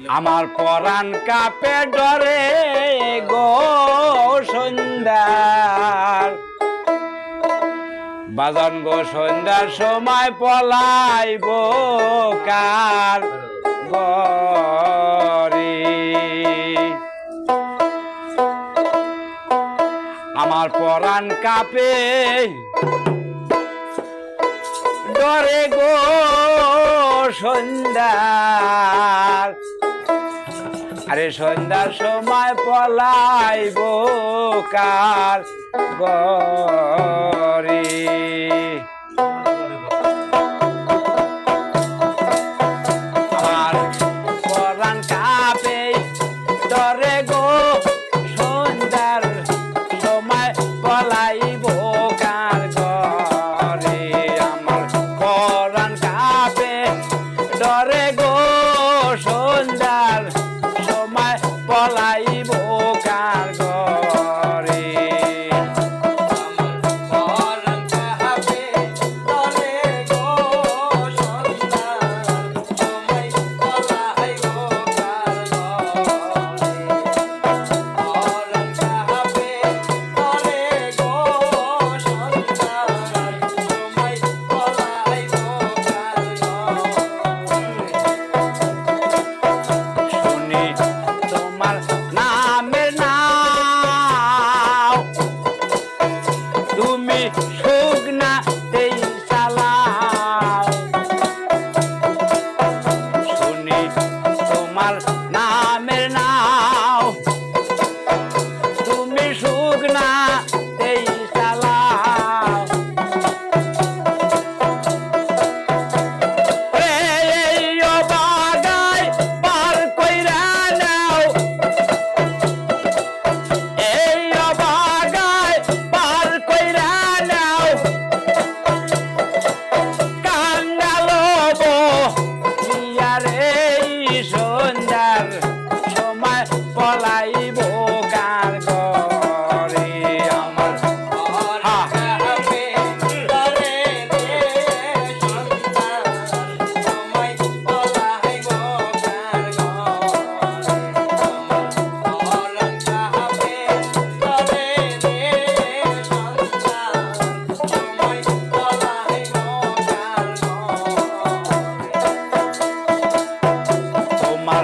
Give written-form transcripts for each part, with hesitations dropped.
আমার পরাণ কাপে ডরে গো সন্ধ্যার বাজন গো সন্ধ্যার সময় পলাইব কার গরে আমার পরাণ কাপে ডরে গো সন্ধ্যার আরে সন্ধ্যার সময় পলাইব কার গরে আমার পরাণ কাঁপে ডরে গো সন্ধ্যার সময় পলাইব কার গরে আমার পরাণ কাঁপে ডরে গো সন্ধ্যার সময় পলাইব কার ঘরে পরাণ কাঁপে ডরে গো সন্ধ্যার সময় পলাইব কার ঘরে পরাণ কাঁপে ডরে গো সন্ধ্যার সময় পলাইব কার ঘরে শুনি তোমার নামের নাও তুমি শুকনা তেই চালাও শুনি তোমার নামের নাও তুমি শুকনা তেই চালাও এই বাগায় পার কইরা নাও এই বাগায় পার কইরা নাও কাঙ্গালো গো ইয়ারে সন্ধ্যার সময় পলাইব কার ঘরে আমার কাঁপে ডরে রে সন্ধ্যার সময় পলাইব কার ঘরে পরাণ কাঁপে ডরে রে সন্ধ্যার সময় পলাইব কার ঘরে তোমার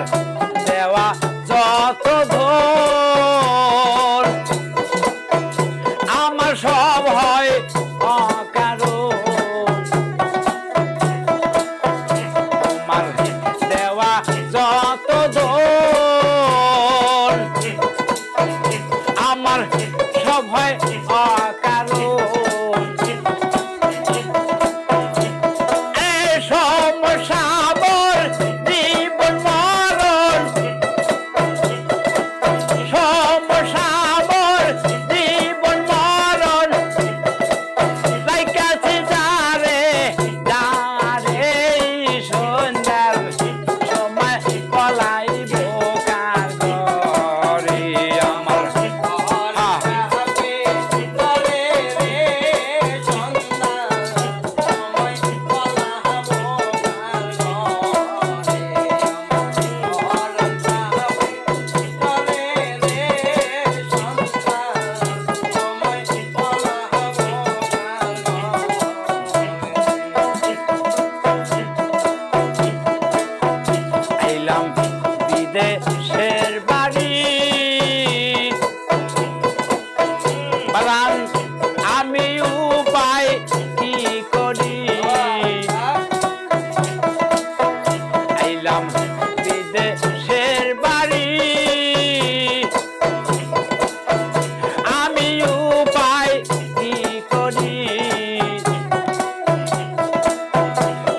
দেওয়া যত ধন আমার সব হয় অকারণ তোমার দেওয়া যত ধন আমার সব হয় অকারণ এই সমস্যাবর জীবন মরণ সমস্যাবর জীবন মরণ লাইকাছে যারে যারে সন্ধ্যার সময় পলাইব কার ঘরে আমার কাঁপে ডরে রে সন্ধ্যার সময় পলাইব কার ঘরে পরাণ কাঁপে ডরে রে সন্ধ্যার সময় পলাইব কার ঘরে আইলাম বিদেশের বাড়ি বাগান আমি উপায় কি করি আইলাম বিদেশের বাড়ি আমি উপায় কি করি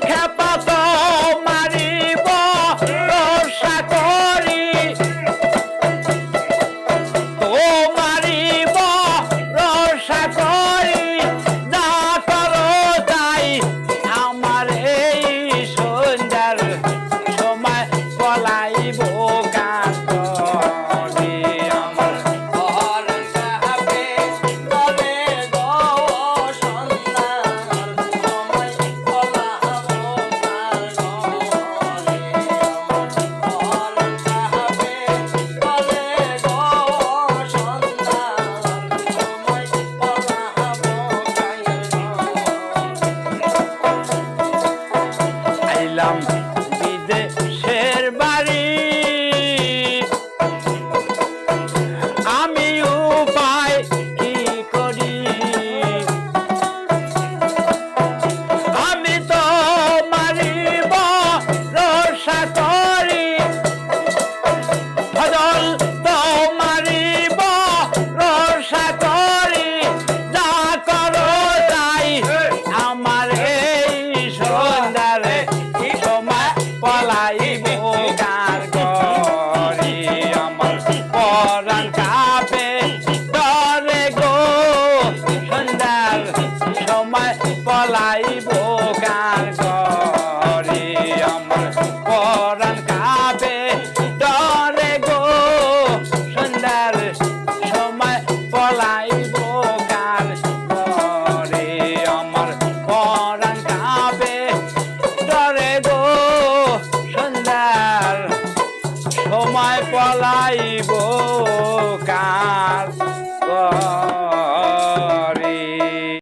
খেপা তো মারিব রসা করি বিদেশের বাড়ি আমি উপায় কি করি আমি তো মারিব রসা করি ফজল তো মারিব রসা করি যা করো তাই আমার এই সন্ধ্যারে সময় পলাইব গান করি আমার পরাণ কাঁপে ডরে গো সন্ধ্যার সময় পলাইব গান করি আমার পরাণ কাঁপে ডরে গো সন্ধ্যার সময় পলাইব গান করে আমার পরাণ কাঁপে ডরে গো সন্ধ্যার সময় পলাইব গান করে